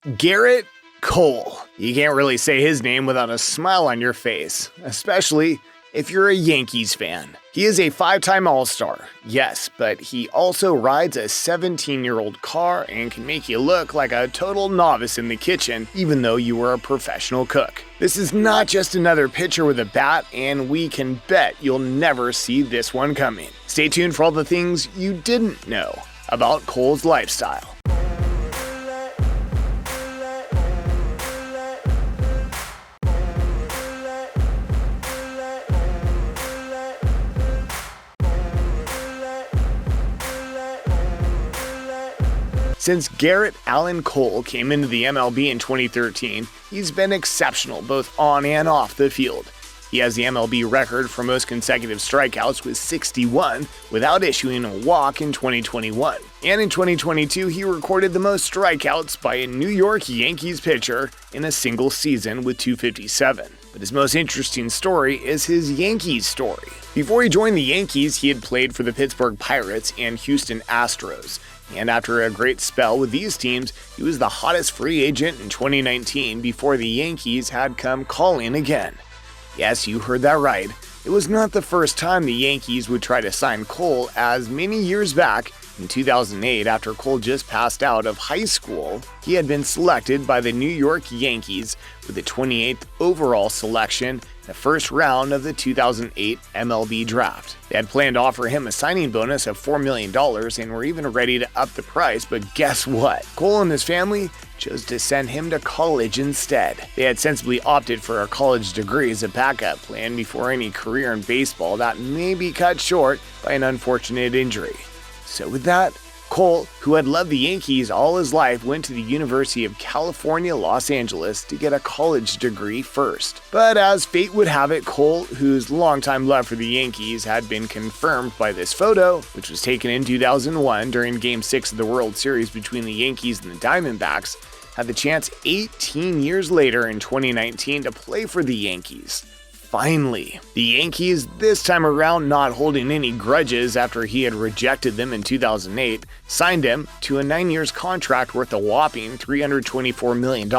Gerrit Cole. You can't really say his name without a smile on your face, especially if you're a Yankees fan. He is a 5-time All-Star, yes, but he also rides a 17-year-old car and can make you look like a total novice in the kitchen, even though you were a professional cook. This is not just another pitcher with a bat, and we can bet you'll never see this one coming. Stay tuned for all the things you didn't know about Cole's lifestyle. Since Gerrit Allen Cole came into the MLB in 2013, he's been exceptional both on and off the field. He has the MLB record for most consecutive strikeouts with 61 without issuing a walk in 2021. And in 2022, he recorded the most strikeouts by a New York Yankees pitcher in a single season with 257. But his most interesting story is his Yankees story. Before he joined the Yankees, he had played for the Pittsburgh Pirates and Houston Astros. And after a great spell with these teams, he was the hottest free agent in 2019 before the Yankees had come calling again. Yes, you heard that right. It was not the first time the Yankees would try to sign Cole, as many years back, in 2008, after Cole just passed out of high school, he had been selected by the New York Yankees with the 28th overall selection in the first round of the 2008 MLB draft. They had planned to offer him a signing bonus of $4 million and were even ready to up the price, but guess what? Cole and his family chose to send him to college instead. They had sensibly opted for a college degree as a backup plan before any career in baseball that may be cut short by an unfortunate injury. So with that, Cole, who had loved the Yankees all his life, went to the University of California, Los Angeles to get a college degree first. But as fate would have it, Cole, whose longtime love for the Yankees had been confirmed by this photo, which was taken in 2001 during Game 6 of the World Series between the Yankees and the Diamondbacks, had the chance 18 years later in 2019 to play for the Yankees. Finally, the Yankees, this time around not holding any grudges after he had rejected them in 2008, signed him to a 9-year contract worth a whopping $324 million,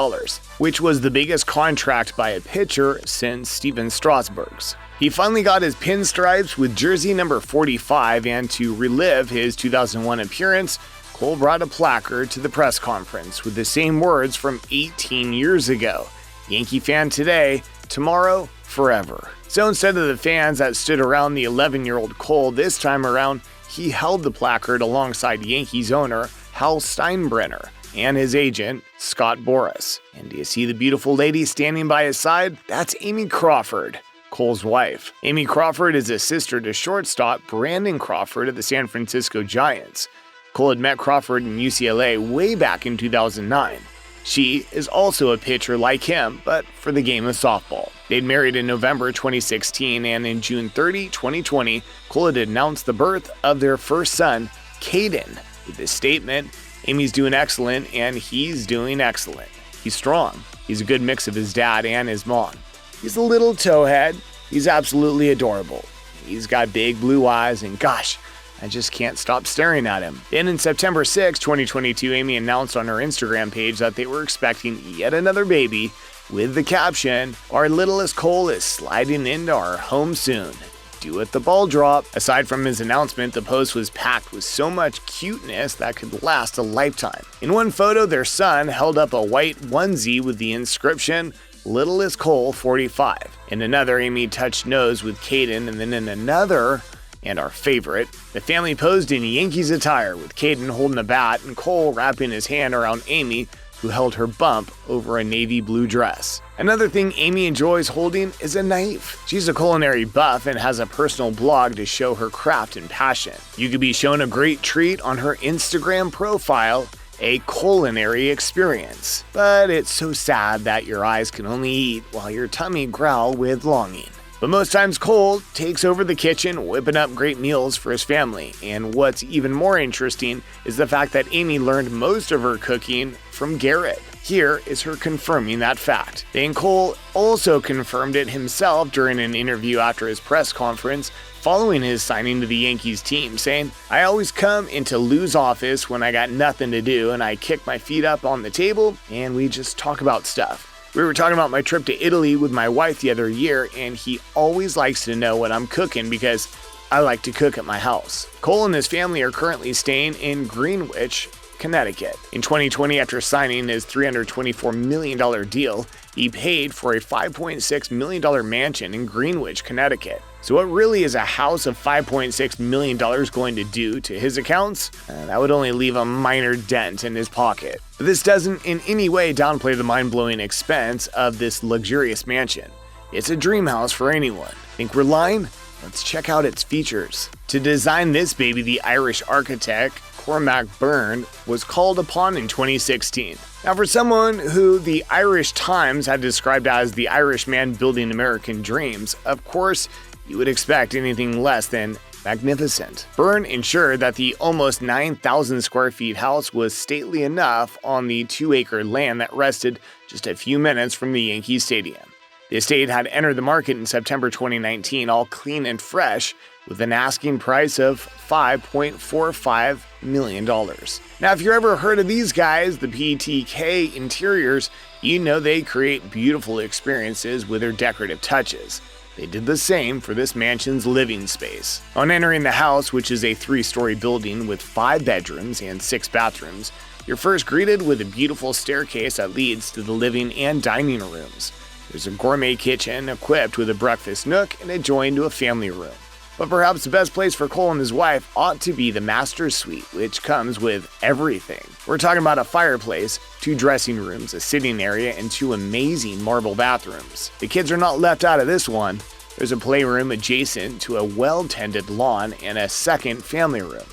which was the biggest contract by a pitcher since Steven Strasburg's. He finally got his pinstripes with jersey number 45, and to relive his 2001 appearance, Cole brought a placard to the press conference with the same words from 18 years ago. Yankee fan today, tomorrow, forever. So instead of the fans that stood around the 11-year-old Cole this time around, he held the placard alongside Yankees owner Hal Steinbrenner and his agent Scott Boras. And do you see the beautiful lady standing by his side? That's Amy Crawford, Cole's wife. Amy Crawford is a sister to shortstop Brandon Crawford of the San Francisco Giants. Cole had met Crawford in UCLA way back in 2009. She is also a pitcher like him, but for the game of softball. They'd married in November 2016, and in June 30, 2020, Cole had announced the birth of their first son, Caden, with this statement: "Amy's doing excellent, and he's doing excellent. He's strong. He's a good mix of his dad and his mom. He's a little towhead. He's absolutely adorable. He's got big blue eyes, and gosh, I just can't stop staring at him." Then in September 6, 2022, Amy announced on her Instagram page that they were expecting yet another baby with the caption, "Our littlest Cole is sliding into our home soon. Do it the ball drop." Aside from his announcement, the post was packed with so much cuteness that could last a lifetime. In one photo, their son held up a white onesie with the inscription, "Littlest Cole 45. In another, Amy touched nose with Caden, and then in another, and our favorite, the family posed in Yankees attire with Caden holding a bat and Cole wrapping his hand around Amy, who held her bump over a navy blue dress. Another thing Amy enjoys holding is a knife. She's a culinary buff and has a personal blog to show her craft and passion. You could be shown a great treat on her Instagram profile, a culinary experience. But it's so sad that your eyes can only eat while your tummy growl with longing. But most times Cole takes over the kitchen, whipping up great meals for his family. And what's even more interesting is the fact that Amy learned most of her cooking from Gerrit. Here is her confirming that fact. Then Cole also confirmed it himself during an interview after his press conference following his signing to the Yankees team, saying, "I always come into Lou's office when I got nothing to do, and I kick my feet up on the table and we just talk about stuff. We were talking about my trip to Italy with my wife the other year, and he always likes to know what I'm cooking because I like to cook at my house." Cole and his family are currently staying in Greenwich, Connecticut. In 2020, after signing his $324 million deal, he paid for a $5.6 million mansion in Greenwich, Connecticut. So what really is a house of $5.6 million going to do to his accounts? That would only leave a minor dent in his pocket. But this doesn't in any way downplay the mind-blowing expense of this luxurious mansion. It's a dream house for anyone. Think we're lying? Let's check out its features. To design this baby, the Irish architect Cormac Byrne was called upon in 2016. Now, for someone who the Irish Times had described as the Irish man building American dreams, of course, you would expect anything less than magnificent. Byrne ensured that the almost 9,000 square feet house was stately enough on the 2-acre land that rested just a few minutes from the Yankee Stadium. The estate had entered the market in September 2019, all clean and fresh, with an asking price of $5.45 million. Now, if you've ever heard of these guys, the PTK Interiors, you know they create beautiful experiences with their decorative touches. They did the same for this mansion's living space. On entering the house, which is a 3-story building with 5 bedrooms and 6 bathrooms, you're first greeted with a beautiful staircase that leads to the living and dining rooms. There's a gourmet kitchen equipped with a breakfast nook and adjoined to a family room. But perhaps the best place for Cole and his wife ought to be the master suite, which comes with everything. We're talking about a fireplace, 2 dressing rooms, a sitting area, and 2 amazing marble bathrooms. The kids are not left out of this one. There's a playroom adjacent to a well-tended lawn and a second family room.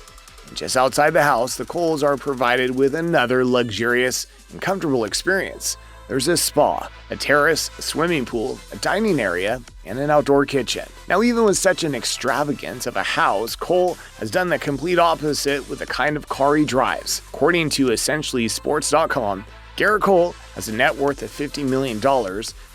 And just outside the house, the Coles are provided with another luxurious and comfortable experience. There's a spa, a terrace, a swimming pool, a dining area, and an outdoor kitchen. Now, even with such an extravagance of a house, Cole has done the complete opposite with the kind of car he drives. According to EssentiallySports.com, Gerrit Cole has a net worth of $50 million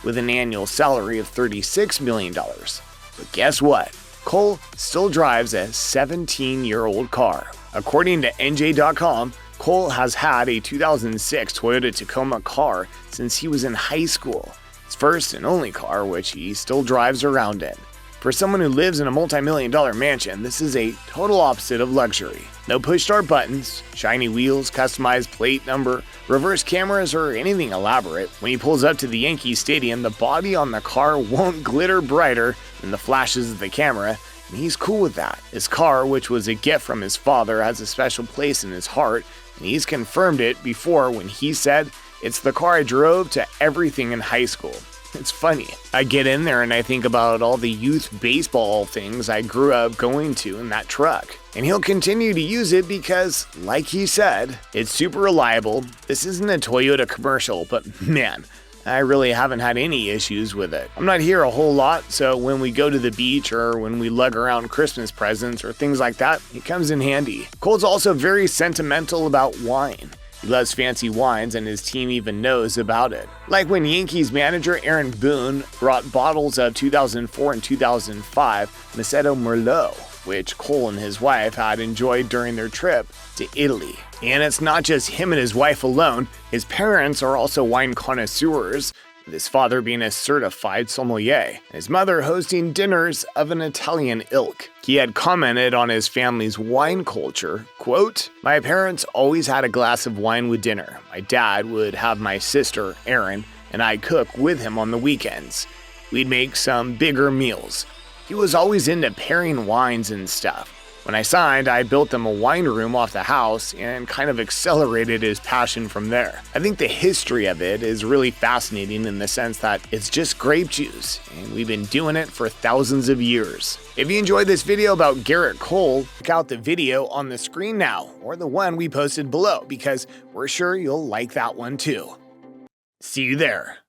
with an annual salary of $36 million. But guess what? Cole still drives a 17-year-old car. According to NJ.com, Cole has had a 2006 Toyota Tacoma car since he was in high school, his first and only car which he still drives around in. For someone who lives in a multi-million-dollar mansion, this is a total opposite of luxury. No push-start buttons, shiny wheels, customized plate number, reverse cameras, or anything elaborate. When he pulls up to the Yankee Stadium, the body on the car won't glitter brighter than the flashes of the camera, and he's cool with that. His car, which was a gift from his father, has a special place in his heart, and he's confirmed it before when he said, "It's the car I drove to everything in high school." It's funny. I get in there and I think about all the youth baseball things I grew up going to in that truck. And he'll continue to use it because, like he said, it's super reliable. This isn't a Toyota commercial, but man, I really haven't had any issues with it. I'm not here a whole lot, so when we go to the beach or when we lug around Christmas presents or things like that, it comes in handy. Cole's also very sentimental about wine. He loves fancy wines and his team even knows about it. Like when Yankees manager Aaron Boone brought bottles of 2004 and 2005 Moscato Merlot, which Cole and his wife had enjoyed during their trip to Italy. And it's not just him and his wife alone. His parents are also wine connoisseurs, with his father being a certified sommelier, and his mother hosting dinners of an Italian ilk. He had commented on his family's wine culture, quote, "My parents always had a glass of wine with dinner. My dad would have my sister, Erin, and I cook with him on the weekends. We'd make some bigger meals. He was always into pairing wines and stuff. When I signed, I built them a wine room off the house and kind of accelerated his passion from there. I think the history of it is really fascinating in the sense that it's just grape juice, and we've been doing it for thousands of years." If you enjoyed this video about Gerrit Cole, check out the video on the screen now, or the one we posted below, because we're sure you'll like that one too. See you there.